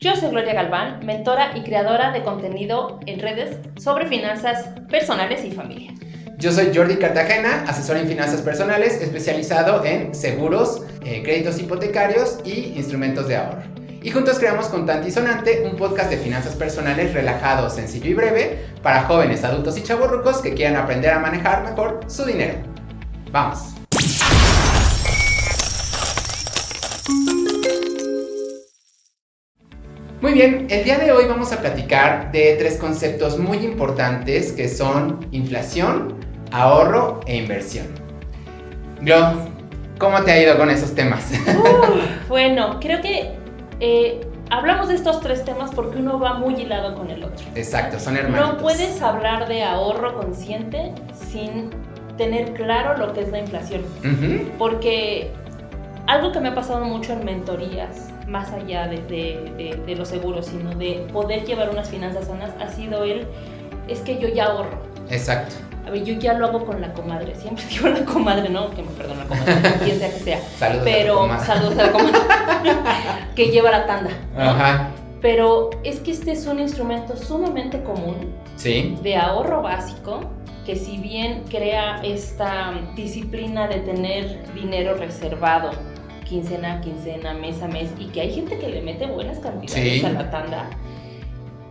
Yo soy Gloria Galván, mentora y creadora de contenido en redes sobre finanzas personales y familia. Yo soy Jordi Cartagena, asesor en finanzas personales, especializado en seguros, créditos hipotecarios y instrumentos de ahorro. Y juntos creamos Contante y Sonante, un podcast de finanzas personales relajado, sencillo y breve para jóvenes, adultos y chavorrucos que quieran aprender a manejar mejor su dinero. ¡Vamos! Muy bien, el día de hoy vamos a platicar de tres conceptos muy importantes que son inflación, ahorro e inversión. Glo, ¿cómo te ha ido con esos temas? Bueno, creo que hablamos de estos tres temas porque uno va muy hilado con el otro. Exacto, son hermanitos. No puedes hablar de ahorro consciente sin tener claro lo que es la inflación. Porque algo que me ha pasado mucho en mentorías, más allá de los seguros, sino de poder llevar unas finanzas sanas, ha sido es que yo ya ahorro. Exacto. A ver, yo ya lo hago con la comadre, siempre digo la comadre, ¿no? Que me perdone la comadre, quien sea que sea. Saludos a la comadre. Que lleva la tanda, ¿no? Ajá. Pero es que este es un instrumento sumamente común, ¿sí?, de ahorro básico, que si bien crea esta disciplina de tener dinero reservado, quincena a quincena, mes a mes, y que hay gente que le mete buenas cantidades a la tanda,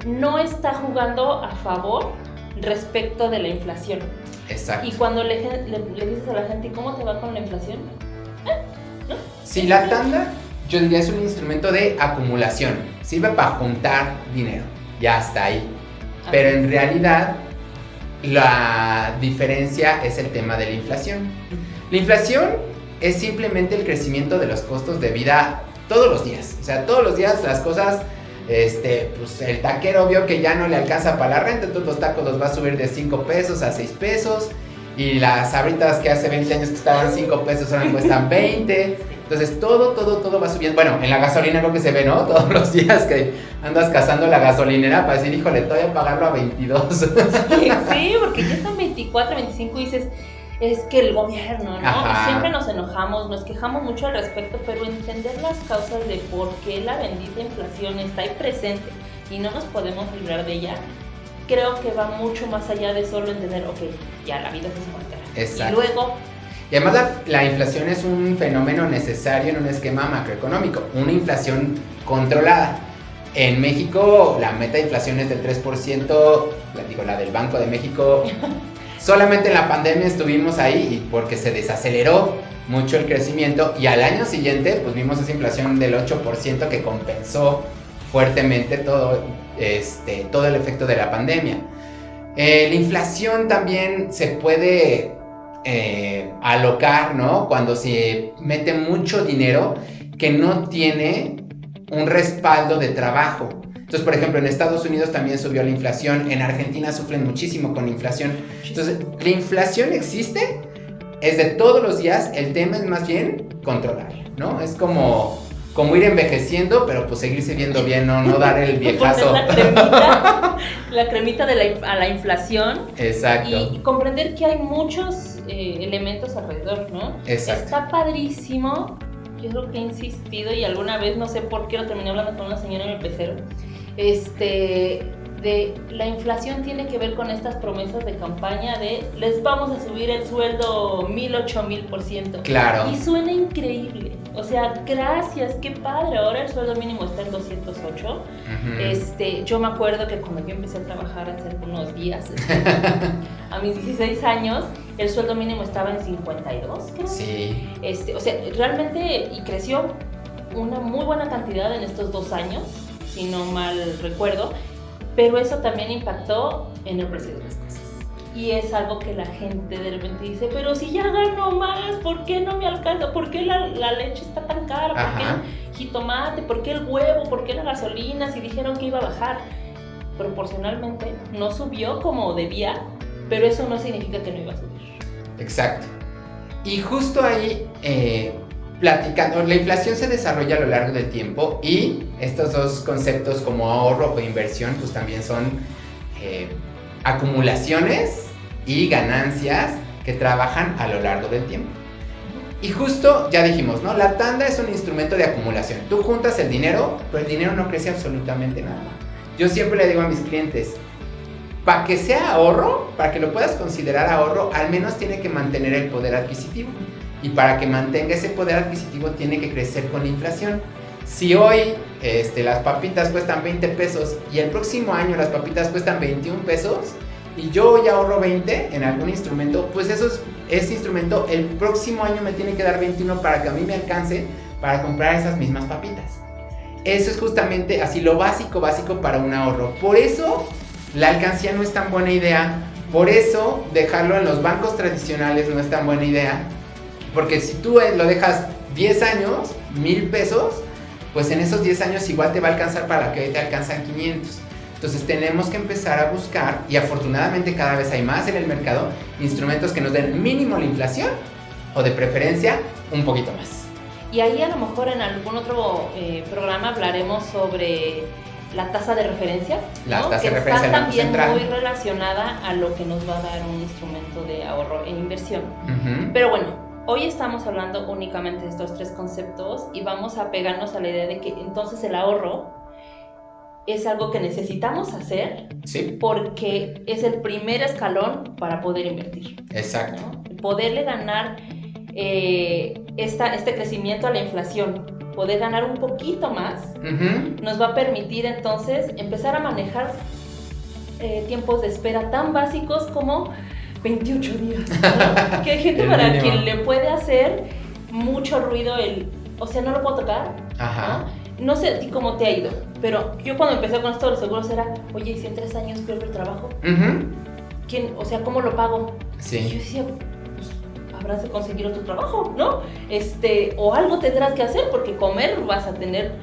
no está jugando a favor respecto de la inflación. Exacto. Y cuando le dices a la gente, ¿cómo te va con la inflación? ¿No? Sí, la tanda, yo diría, es un instrumento de acumulación. Sirve para juntar dinero. Ya está ahí. Pero en realidad, la diferencia es el tema de la inflación. La inflación es simplemente el crecimiento de los costos de vida todos los días. O sea, todos los días las cosas, pues el taquero vio que ya no le alcanza para la renta, entonces los tacos los va a subir de 5 pesos a 6 pesos. Y las sabritas que hace 20 años que estaban 5 pesos ahora cuestan 20. Entonces todo va subiendo. Bueno, en la gasolina creo que se ve, ¿no? Todos los días que andas cazando la gasolinera para decir, híjole, te voy a pagarlo a 22. Sí, porque ya están 24, 25 y dices, es que el gobierno, ¿no? Ajá. Y siempre nos enojamos, nos quejamos mucho al respecto, pero entender las causas de por qué la bendita inflación está ahí presente y no nos podemos librar de ella, creo que va mucho más allá de solo entender, ok, ya la vida se encuentra. Exacto. Y luego... Y además la inflación es un fenómeno necesario en un esquema macroeconómico, una inflación controlada. En México la meta de inflación es del 3%, la del Banco de México. Solamente en la pandemia estuvimos ahí y porque se desaceleró mucho el crecimiento y al año siguiente pues vimos esa inflación del 8% que compensó fuertemente todo el efecto de la pandemia. La inflación también se puede alocar, ¿no? Cuando se mete mucho dinero que no tiene un respaldo de trabajo. Entonces, por ejemplo, en Estados Unidos también subió la inflación, en Argentina sufren muchísimo con la inflación. Entonces, la inflación existe, es de todos los días, el tema es más bien controlarla, ¿no? Es como ir envejeciendo, pero pues seguirse viendo bien, no dar el viejazo. La cremita a la inflación. Exacto. Y comprender que hay muchos elementos alrededor, ¿no? Exacto. Está padrísimo. Yo creo que he insistido y alguna vez, no sé por qué, lo terminé hablando con una señora en el pecero, de la inflación tiene que ver con estas promesas de campaña de les vamos a subir el sueldo 1000-8000%. Claro. Y suena increíble. O sea, gracias, qué padre. Ahora el sueldo mínimo está en 208. Yo me acuerdo que cuando yo empecé a trabajar hace algunos días, a mis 16 años, el sueldo mínimo estaba en 52, creo. Sí. O sea, realmente, y creció una muy buena cantidad en estos 2 años, si no mal recuerdo, pero eso también impactó en el precio de las cosas. Y es algo que la gente de repente dice, pero si ya gano más, ¿por qué no me alcanza? ¿Por qué la leche está tan cara? ¿Por qué el jitomate? ¿Por qué el huevo? ¿Por qué la gasolina? Si dijeron que iba a bajar. Proporcionalmente no subió como debía, pero eso no significa que no iba a subir. Exacto. Y justo ahí, platicando, la inflación se desarrolla a lo largo del tiempo y estos dos conceptos como ahorro o inversión pues también son acumulaciones y ganancias que trabajan a lo largo del tiempo. Y justo ya dijimos, ¿no? La tanda es un instrumento de acumulación. Tú juntas el dinero, pero el dinero no crece absolutamente nada. Yo siempre le digo a mis clientes, para que sea ahorro, para que lo puedas considerar ahorro, al menos tiene que mantener el poder adquisitivo. Y para que mantenga ese poder adquisitivo tiene que crecer con la inflación. Si hoy las papitas cuestan 20 pesos y el próximo año las papitas cuestan 21 pesos y yo hoy ahorro 20 en algún instrumento, pues ese instrumento el próximo año me tiene que dar 21 para que a mí me alcance para comprar esas mismas papitas. Eso es justamente así lo básico para un ahorro. Por eso la alcancía no es tan buena idea. Por eso dejarlo en los bancos tradicionales no es tan buena idea. Porque si tú lo dejas 10 años, 1,000 pesos, pues en esos 10 años igual te va a alcanzar para que hoy te alcanzan 500. Entonces tenemos que empezar a buscar, y afortunadamente cada vez hay más en el mercado, instrumentos que nos den mínimo la inflación o de preferencia un poquito más. Y ahí a lo mejor en algún otro programa hablaremos sobre la tasa de referencia, La ¿no? tasa que de referencia está del Banco también Central. muy relacionada a lo que nos va a dar un instrumento de ahorro e inversión. Uh-huh. Pero bueno, hoy estamos hablando únicamente de estos tres conceptos y vamos a pegarnos a la idea de que entonces el ahorro es algo que necesitamos hacer, Sí, porque es el primer escalón para poder invertir, exacto. ¿no? Poderle ganar este crecimiento a la inflación, poder ganar un poquito más, Uh-huh. nos va a permitir entonces empezar a manejar tiempos de espera tan básicos como 28 días, ¿no? Que hay gente El para mínimo. quien le puede hacer mucho ruido o sea, no lo puedo tocar, Ajá. ¿no? No sé a ti cómo te ha ido, pero yo cuando empecé con esto de los seguros era, oye, ¿y si en 3 años pierdo el trabajo? Uh-huh. O sea, ¿cómo lo pago? Y yo Sí. decía, pues habrás de conseguir otro trabajo, ¿no? O algo tendrás que hacer porque comer vas a tener.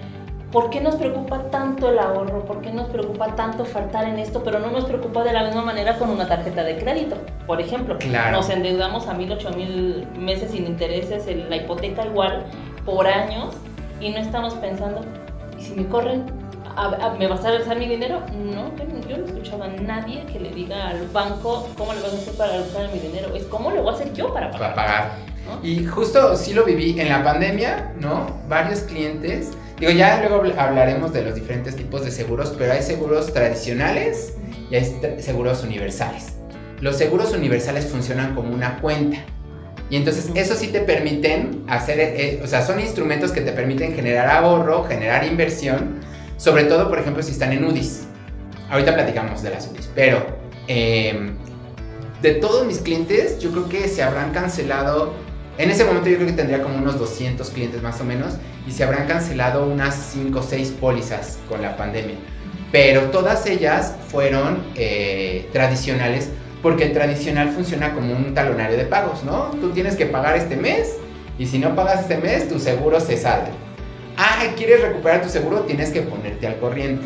¿Por qué nos preocupa tanto el ahorro? ¿Por qué nos preocupa tanto faltar en esto? Pero no nos preocupa de la misma manera con una tarjeta de crédito. Por ejemplo, Claro. nos endeudamos a 1,000, 8,000 meses sin intereses, la hipoteca igual, por años, y no estamos pensando, ¿y si me corren? ¿Me vas a regresar mi dinero? No, yo no he escuchado a nadie que le diga al banco cómo le vas a hacer para regresar mi dinero. Es cómo lo voy a hacer yo para Para pagar. pagar. ¿No? Y justo sí lo viví en la pandemia, ¿no? Varios clientes. Digo, ya luego hablaremos de los diferentes tipos de seguros, pero hay seguros tradicionales y hay seguros universales. Los seguros universales funcionan como una cuenta. Y entonces eso sí te permiten hacer, o sea, son instrumentos que te permiten generar ahorro, generar inversión, sobre todo, por ejemplo, si están en UDIs. Ahorita platicamos de las UDIs, pero de todos mis clientes, yo creo que se habrán cancelado, en ese momento yo creo que tendría como unos 200 clientes más o menos, y se habrán cancelado unas 5 o 6 pólizas con la pandemia. Pero todas ellas fueron tradicionales, porque el tradicional funciona como un talonario de pagos, ¿no? Tú tienes que pagar este mes, y si no pagas este mes, tu seguro se salda. ¿Quieres recuperar tu seguro? Tienes que ponerte al corriente.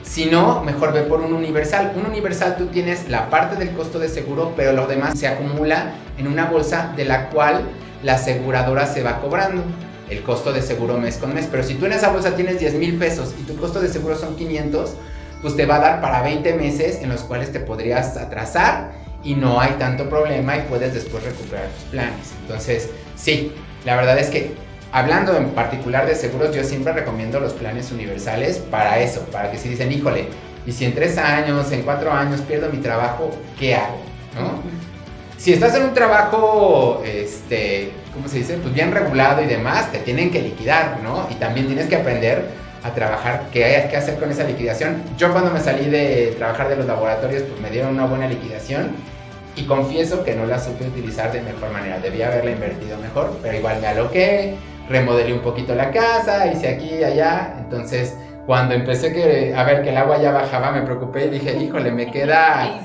Si no, mejor ve por un universal. Un universal tú tienes la parte del costo de seguro, pero lo demás se acumula en una bolsa de la cual la aseguradora se va cobrando el costo de seguro mes con mes. Pero si tú en esa bolsa tienes 10,000 pesos y tu costo de seguro son 500, pues te va a dar para 20 meses en los cuales te podrías atrasar y no hay tanto problema y puedes después recuperar tus planes. Entonces, sí, la verdad es que hablando en particular de seguros, yo siempre recomiendo los planes universales para eso, para que si dicen, híjole, y si en 3 años, en 4 años pierdo mi trabajo, ¿qué hago? ¿No? Si estás en un trabajo, ¿cómo se dice? Pues bien regulado y demás, te tienen que liquidar, ¿no? Y también tienes que aprender a trabajar, qué hacer con esa liquidación. Yo cuando me salí de trabajar de los laboratorios, pues me dieron una buena liquidación y confieso que no la supe utilizar de mejor manera. Debía haberla invertido mejor, pero igual me aloqué, remodelé un poquito la casa, hice aquí y allá. Entonces, cuando empecé a ver que el agua ya bajaba, me preocupé y dije, híjole, me queda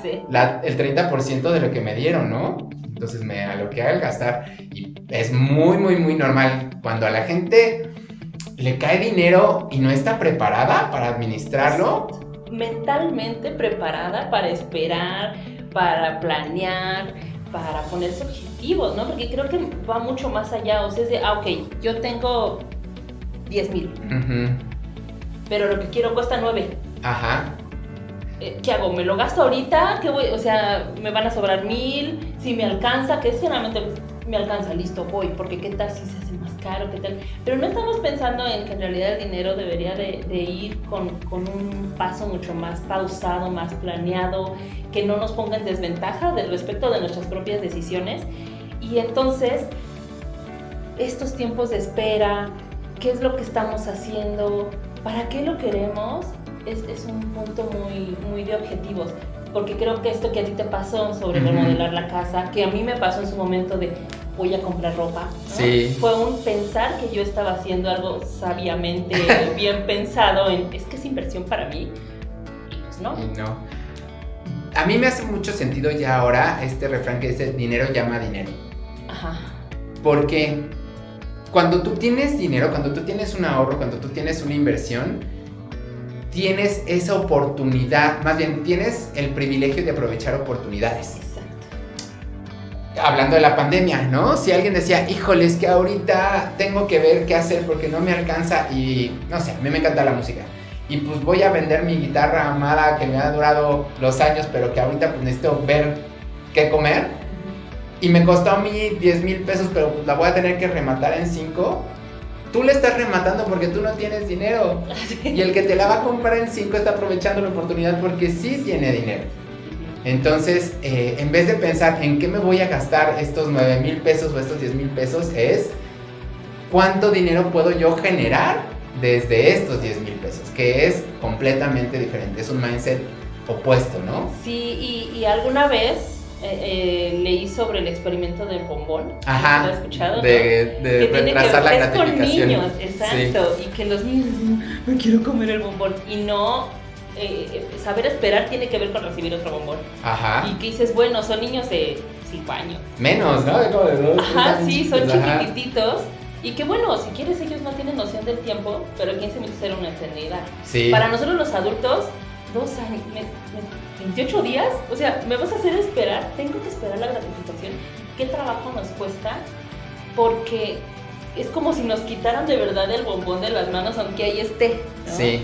el 30% de lo que me dieron, ¿no? Entonces me aloqué al gastar. Y es muy, muy, muy normal cuando a la gente le cae dinero y no está preparada para administrarlo. Mentalmente preparada para esperar, para planear, para ponerse objetivos, ¿no? Porque creo que va mucho más allá. O sea, es de, ok, yo tengo 10,000, pero lo que quiero cuesta 9. Ajá. ¿Qué hago? ¿Me lo gasto ahorita? ¿Qué voy? O sea, ¿me van a sobrar 1,000? Si me alcanza, que es generalmente me alcanza, listo, voy, porque qué tal si se hace más caro, qué tal. Pero no estamos pensando en que en realidad el dinero debería de ir con un paso mucho más pausado, más planeado, que no nos ponga en desventaja del respecto de nuestras propias decisiones. Y entonces, estos tiempos de espera, qué es lo que estamos haciendo, para qué lo queremos, es un punto muy, muy de objetivos. Porque creo que esto que a ti te pasó sobre remodelar la casa, que a mí me pasó en su momento de voy a comprar ropa, ¿no? Sí. Fue un pensar que yo estaba haciendo algo sabiamente bien pensado en, es que es inversión para mí, y pues no. Y no. A mí me hace mucho sentido ya ahora este refrán que dice dinero llama dinero. Ajá. Porque cuando tú tienes dinero, cuando tú tienes un ahorro, cuando tú tienes una inversión, tienes esa oportunidad, más bien tienes el privilegio de aprovechar oportunidades. Exacto. Hablando de la pandemia, ¿no? Si alguien decía, híjole, es que ahorita tengo que ver qué hacer porque no me alcanza y, no sé, a mí me encanta la música. Y pues voy a vender mi guitarra amada que me ha durado los años, pero que ahorita pues necesito ver qué comer. Y me costó a mí 10,000 pesos, pero pues la voy a tener que rematar en 5. Tú le estás rematando porque tú no tienes dinero. Y el que te la va a comprar en 5 está aprovechando la oportunidad porque sí tiene dinero. Entonces, en vez de pensar en qué me voy a gastar estos 9,000 pesos o estos 10,000 pesos, es cuánto dinero puedo yo generar desde estos 10,000 pesos, que es completamente diferente. Es un mindset opuesto, ¿no? Sí, y alguna vez leí sobre el experimento del bombón. Ajá. ¿Lo has escuchado? De retrasar la gratificación. Es con niños, exacto. Sí. Y que los niños dicen, no quiero comer el bombón. Y no, saber esperar tiene que ver con recibir otro bombón. Ajá. Y que dices, bueno, son niños de 5 años. Menos, ¿no? De 2. Ajá, sí, son chiquititos. Y que bueno, si quieres, ellos no tienen noción del tiempo, pero 15 minutos era una eternidad. Sí. Para nosotros los adultos, 2 años, 28 días, o sea, me vas a hacer esperar, tengo que esperar la gratificación. ¿Qué trabajo nos cuesta? Porque es como si nos quitaran de verdad el bombón de las manos, aunque ahí esté, ¿no? Sí.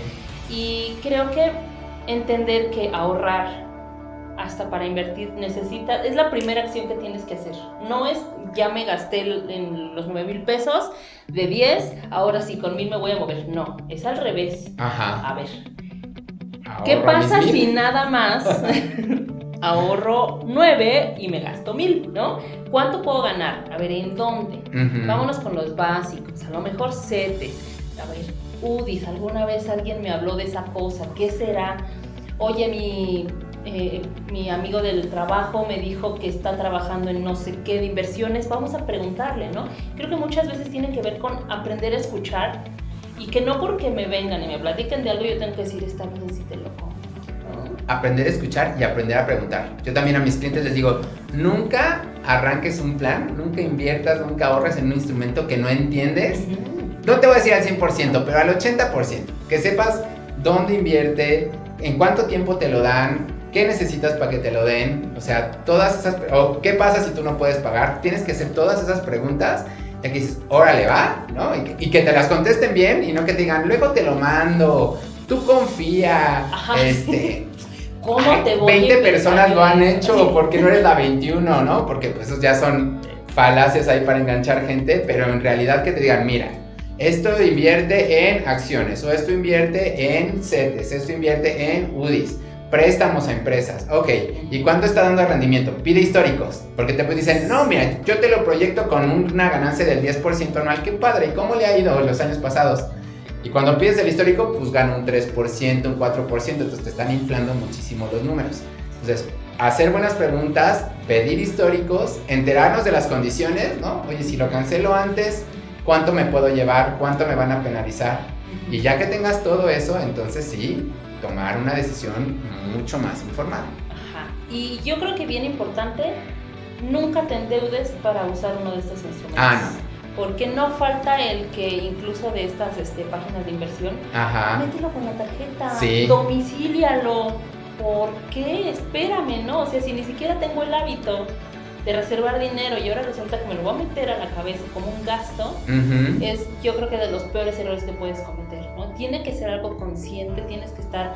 Y creo que entender que ahorrar hasta para invertir es la primera acción que tienes que hacer. No es, ya me gasté en los 9,000 pesos, de 10, ahora sí, con 1,000 me voy a mover. No, es al revés. Ajá. A ver, ¿qué pasa si nada más ahorro 9 y me gasto 1,000, ¿no? ¿Cuánto puedo ganar? A ver, ¿en dónde? Vámonos con los básicos, a lo mejor CETES. A ver, UDIs, alguna vez alguien me habló de esa cosa, ¿qué será? Oye, mi amigo del trabajo me dijo que está trabajando en no sé qué de inversiones, vamos a preguntarle, ¿no? Creo que muchas veces tiene que ver con aprender a escuchar y que no porque me vengan y me platiquen de algo yo tengo que decir, está bien si te lo compro, ¿no? Aprender a escuchar y aprender a preguntar. Yo también a mis clientes les digo, nunca arranques un plan, nunca inviertas, nunca ahorres en un instrumento que no entiendes. No te voy a decir al 100%, pero al 80%. Que sepas dónde invierte, en cuánto tiempo te lo dan, qué necesitas para que te lo den. O sea, todas esas... O qué pasa si tú no puedes pagar. Tienes que hacer todas esas preguntas. Y aquí dices, órale, va, ¿no? Y que te las contesten bien y no que te digan, luego te lo mando, tú confía. Ajá. ¿Cómo te voy 20 a personas lo han hecho, porque no eres la 21, ¿no? Porque pues esos ya son falacias ahí para enganchar gente, pero en realidad que te digan, mira, esto invierte en acciones, o esto invierte en CETES, esto invierte en UDIs, préstamos a empresas. Ok, ¿y cuánto está dando rendimiento? Pide históricos, porque te dicen, no, mira, yo te lo proyecto con una ganancia del 10% anual, qué padre, ¿y cómo le ha ido los años pasados? Y cuando pides el histórico, pues gana un 3%, un 4%, entonces te están inflando muchísimo los números. Entonces, hacer buenas preguntas, pedir históricos, enterarnos de las condiciones, ¿no? Oye, si lo cancelo antes, ¿cuánto me puedo llevar? ¿Cuánto me van a penalizar? Y ya que tengas todo eso, entonces sí, tomar una decisión mucho más informada. Ajá. Y yo creo que bien importante, nunca te endeudes para usar uno de estos instrumentos. No. Porque no falta el que incluso de estas páginas de inversión, ajá, mételo con la tarjeta, sí, domicílialo. ¿Por qué? Espérame, ¿no? O sea, si ni siquiera tengo el hábito de reservar dinero y ahora resulta que me lo voy a meter a la cabeza como un gasto, es yo creo que de los peores errores que puedes cometer, ¿no? Tiene que ser algo consciente, tienes que estar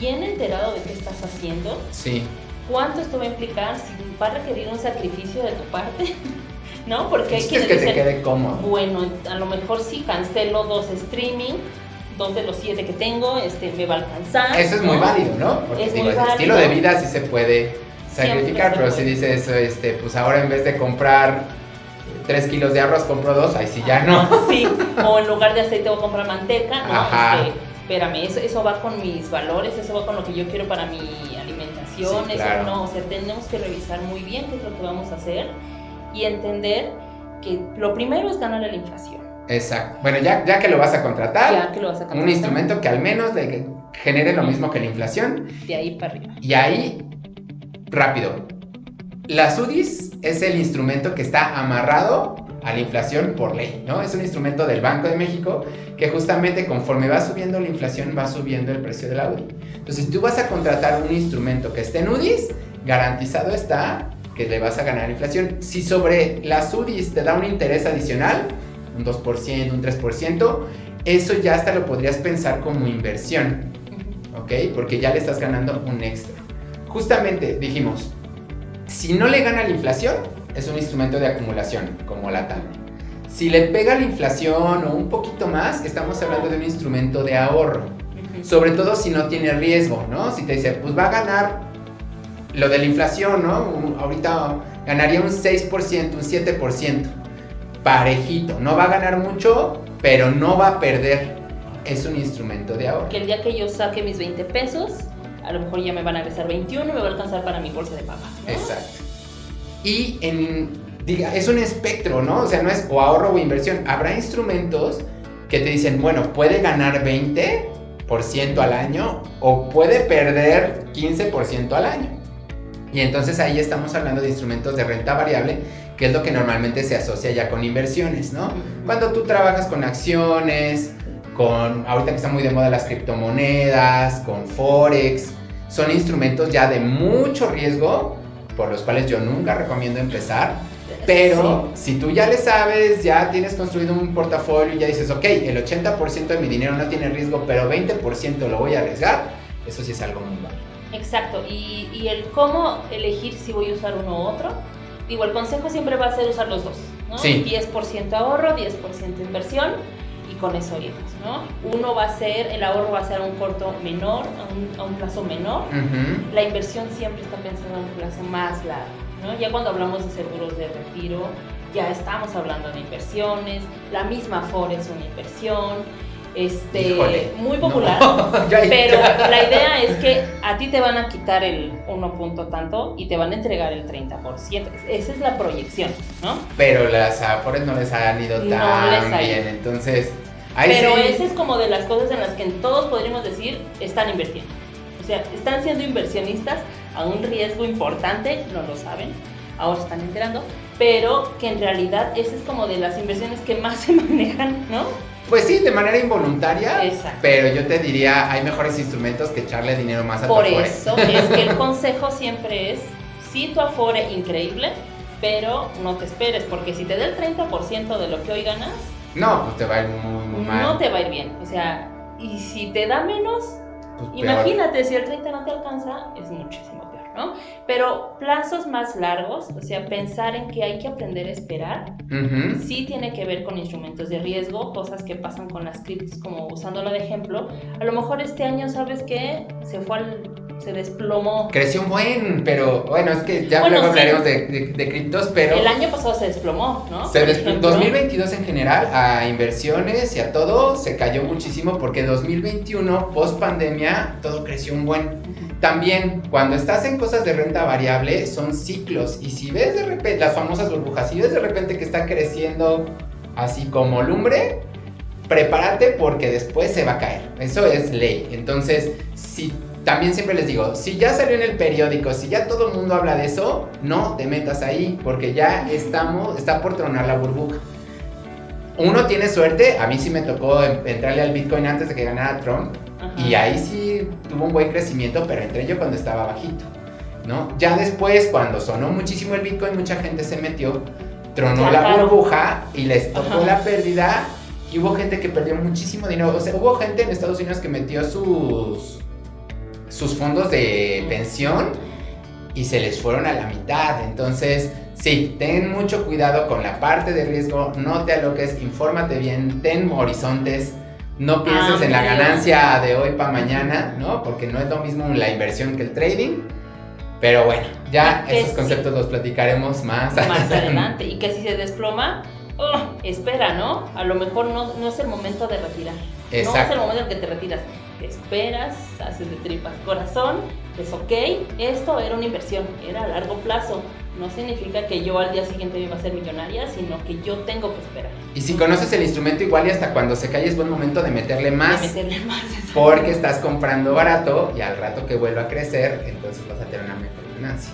bien enterado de qué estás haciendo, sí, cuánto esto va a implicar, si va a requerir un sacrificio de tu parte, ¿no? Porque hay Es quienes que te dicen, quede cómodo. bueno, a lo mejor sí cancelo 2 streaming, 2 de los 7 que tengo, me va a alcanzar. Eso es muy válido, ¿no? Porque Es digo, muy el válido. estilo de vida sí se puede sacrificar, Siempre pero se si puede. dices, pues ahora en vez de comprar 3 kilos de arroz compro 2, ahí sí ya no. Sí, o en lugar de aceite voy a comprar manteca, ¿no? Ajá. Espérame, eso va con mis valores, eso va con lo que yo quiero para mi alimentación, Sí, claro. eso no, o sea, tenemos que revisar muy bien qué es lo que vamos a hacer y entender que lo primero es ganarle la inflación. Exacto. Bueno, ya que lo vas a contratar, Ya que lo vas a contratar, un instrumento que al menos le genere lo mismo que la inflación. de ahí para arriba. Y ahí, rápido. Las UDIs es el instrumento que está amarrado a la inflación por ley, ¿no? Es un instrumento del Banco de México que justamente conforme va subiendo la inflación va subiendo el precio de la UDI. Entonces, si tú vas a contratar un instrumento que esté en UDIs, garantizado está que le vas a ganar inflación. Si sobre las UDIs te da un interés adicional, un 2%, un 3%, eso ya hasta lo podrías pensar como inversión, ¿ok? Porque ya le estás ganando un extra. Justamente dijimos, si no le gana la inflación, es un instrumento de acumulación, como la TAM. Si le pega la inflación o un poquito más, estamos hablando de un instrumento de ahorro. Sobre todo si no tiene riesgo, ¿no? Si te dice, pues va a ganar lo de la inflación, ¿no? Ahorita ganaría un 6%, un 7%. Parejito, no va a ganar mucho, pero no va a perder. Es un instrumento de ahorro. Que el día que yo saque mis 20 pesos, a lo mejor ya me van a regresar 21 y me va a alcanzar para mi bolsa de papá, ¿no? Exacto. Y es un espectro, ¿no? O sea, no es o ahorro o inversión. Habrá instrumentos que te dicen, bueno, puede ganar 20% al año o puede perder 15% al año. Y entonces ahí estamos hablando de instrumentos de renta variable, que es lo que normalmente se asocia ya con inversiones, ¿no? Cuando tú trabajas con acciones, ahorita que está muy de moda las criptomonedas, con Forex, son instrumentos ya de mucho riesgo, por los cuales yo nunca recomiendo empezar. Pero si tú ya le sabes, ya tienes construido un portafolio y ya dices, ok, el 80% de mi dinero no tiene riesgo, pero 20% lo voy a arriesgar, eso sí es algo muy bueno. Exacto, y el cómo elegir si voy a usar uno u otro, digo, el consejo siempre va a ser usar los dos, ¿no? Sí. 10% ahorro, 10% inversión, y con eso irnos, ¿no? El ahorro va a ser a un corto menor, a un plazo menor. La inversión siempre está pensando a un plazo más largo, ¿no? Ya cuando hablamos de seguros de retiro, ya estamos hablando de inversiones, la misma Afore es una inversión, Híjole, muy popular, no, pero la idea es que a ti te van a quitar el 1 punto tanto y te van a entregar el 30%. Esa es la proyección, ¿no? Pero las Afores no les han ido tan bien, entonces... Pero esa es como de las cosas en las que todos podríamos decir están invirtiendo. O sea, están siendo inversionistas a un riesgo importante, no lo saben, ahora se están enterando, pero que en realidad esa es como de las inversiones que más se manejan, ¿no? Pues sí, de manera involuntaria. Exacto. Pero yo te diría, hay mejores instrumentos que echarle dinero más a tu Afore. Por eso es que el consejo siempre es, sí, tu Afore increíble, pero no te esperes, porque si te da el 30% de lo que hoy ganas, no, pues te va a ir muy mal. No te va a ir bien, o sea, y si te da menos, pues imagínate, si el 30 no te alcanza, es muchísimo peor, ¿no? Pero plazos más largos, o sea, pensar en que hay que aprender a esperar, sí tiene que ver con instrumentos de riesgo, cosas que pasan con las criptos, como usándola de ejemplo. A lo mejor este año, ¿sabes qué? Se desplomó. Creció un buen, pero bueno, es que ya luego hablaremos de criptos, pero... El año pasado se desplomó, ¿no? 2022 en general, a inversiones y a todo, se cayó muchísimo porque 2021, post pandemia, todo creció un buen. También, cuando estás en cosas de renta variable, son ciclos. Y si ves de repente, las famosas burbujas, si ves de repente que está creciendo así como lumbre, prepárate porque después se va a caer. Eso es ley. Entonces, también siempre les digo, si ya salió en el periódico, si ya todo el mundo habla de eso, no te metas ahí, porque ya está por tronar la burbuja. Uno tiene suerte, a mí sí me tocó entrarle al Bitcoin antes de que ganara Trump, y ahí sí tuvo un buen crecimiento, pero entré yo cuando estaba bajito, ¿no? Ya después, cuando sonó muchísimo el Bitcoin, mucha gente se metió, tronó la burbuja y les tocó la pérdida, y hubo gente que perdió muchísimo dinero. O sea, hubo gente en Estados Unidos que metió sus fondos de pensión y se les fueron a la mitad. Entonces, sí, ten mucho cuidado con la parte de riesgo, no te aloques, infórmate bien, ten horizontes, no pienses en la ganancia de hoy para mañana, ¿no? Porque no es lo mismo la inversión que el trading. Pero bueno, ya esos conceptos los platicaremos más adelante. Y que si se desploma, espera, ¿no? A lo mejor no es el momento de retirar. Exacto. No es el momento en que te retiras. Te esperas, haces de tripas corazón, es ok. Esto era una inversión, era a largo plazo. No significa que yo al día siguiente iba a ser millonaria, sino que yo tengo que esperar. Y si conoces el instrumento, igual y hasta cuando se cae es buen momento de meterle más. Porque estás comprando barato y al rato que vuelva a crecer, entonces vas a tener una mejor ganancia.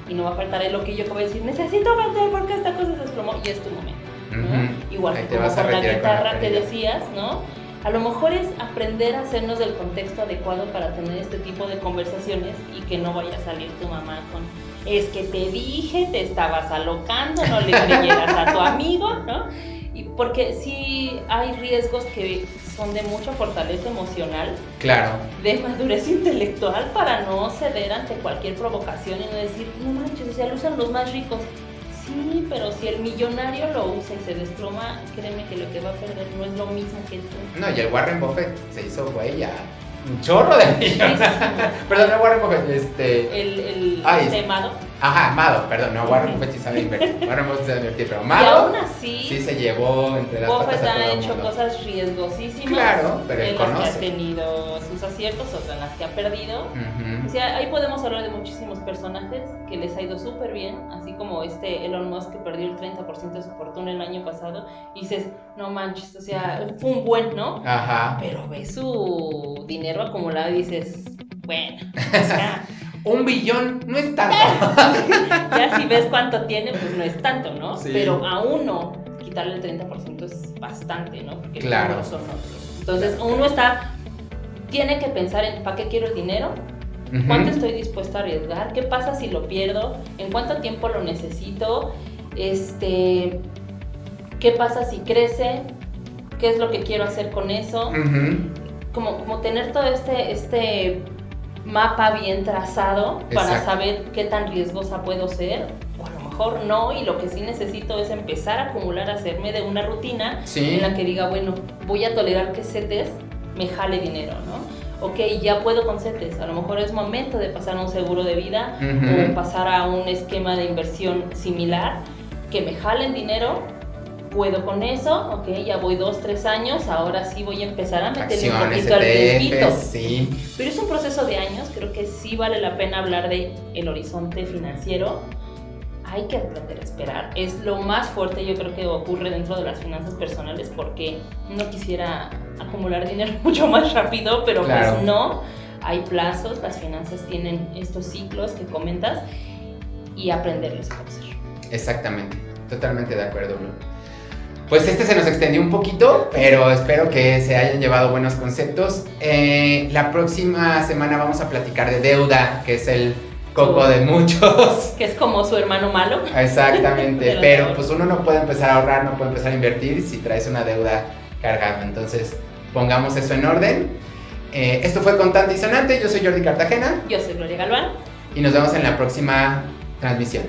Y no va a faltar el loquillo que va a decir, necesito vender porque esta cosa se desplomó y es tu momento, ¿no? Igual que como con la guitarra que decías, ¿no? A lo mejor es aprender a hacernos del contexto adecuado para tener este tipo de conversaciones y que no vaya a salir tu mamá con es que te dije, te estabas alocando, no le creyeras a tu amigo, ¿no? Y porque sí hay riesgos que son de mucha fortaleza emocional, claro, de madurez intelectual para no ceder ante cualquier provocación y no decir, no manches, o sea, lo usan los más ricos. Sí, pero si el millonario lo usa y se desploma, créeme que lo que va a perder no es lo mismo que tú. No, y el Warren Buffett se hizo güey ya un chorro de millones. Perdón, no Warren Buffett, el Mado. Ajá, Mado, perdón, no, Warren Buffett sí sabe invertir. Warren Buffett sabe invertir, pero Mado. Y aún así, sí se llevó entre las patas a todo el mundo. Buffett ha hecho cosas riesgosísimas. Claro, pero él en conoce. las que ha tenido sus aciertos, otras en las que ha perdido. Uh-huh. O sea, ahí podemos hablar de muchísimos personajes que les ha ido súper bien, así como Elon Musk que perdió el 30% de su fortuna el año pasado. Y dices, no manches, o sea, fue un buen, ¿no? Ajá. Pero ves su dinero acumulado y dices, bueno, o sea... $1 billón no es tanto. Ya si ves cuánto tiene, pues no es tanto, ¿no? Sí. Pero a uno quitarle el 30% es bastante, ¿no? Porque claro, los son otros. Entonces uno tiene que pensar en ¿para qué quiero el dinero? Uh-huh. ¿Cuánto estoy dispuesto a arriesgar? ¿Qué pasa si lo pierdo? ¿En cuánto tiempo lo necesito? ¿Qué pasa si crece? ¿Qué es lo que quiero hacer con eso? Uh-huh. Como tener todo este mapa bien trazado para saber qué tan riesgosa puedo ser, o a lo mejor no, y lo que sí necesito es empezar a acumular, hacerme de una rutina en la que diga, bueno, voy a tolerar que CETES me jale dinero, ¿no? Ok, ya puedo con CETES, a lo mejor es momento de pasar a un seguro de vida uh-huh. o pasar a un esquema de inversión similar, que me jalen dinero. Puedo con eso, ok, ya voy 2-3 años, ahora sí voy a empezar a meterle un poquito al riesguito. Sí. Pero es un proceso de años, creo que sí vale la pena hablar de el horizonte financiero. Hay que aprender a esperar, es lo más fuerte yo creo que ocurre dentro de las finanzas personales, porque no quisiera acumular dinero mucho más rápido, pero claro, pues no, hay plazos, las finanzas tienen estos ciclos que comentas y aprenderlos a conocer. Exactamente, totalmente de acuerdo, Blue. Pues se nos extendió un poquito, pero espero que se hayan llevado buenos conceptos. La próxima semana vamos a platicar de deuda, que es el coco de muchos. Que es como su hermano malo. Exactamente, pero pues uno no puede empezar a ahorrar, no puede empezar a invertir si traes una deuda cargada. Entonces, pongamos eso en orden. Esto fue Contante y Sonante, yo soy Jordi Cartagena. Yo soy Gloria Galván. Y nos vemos en la próxima transmisión.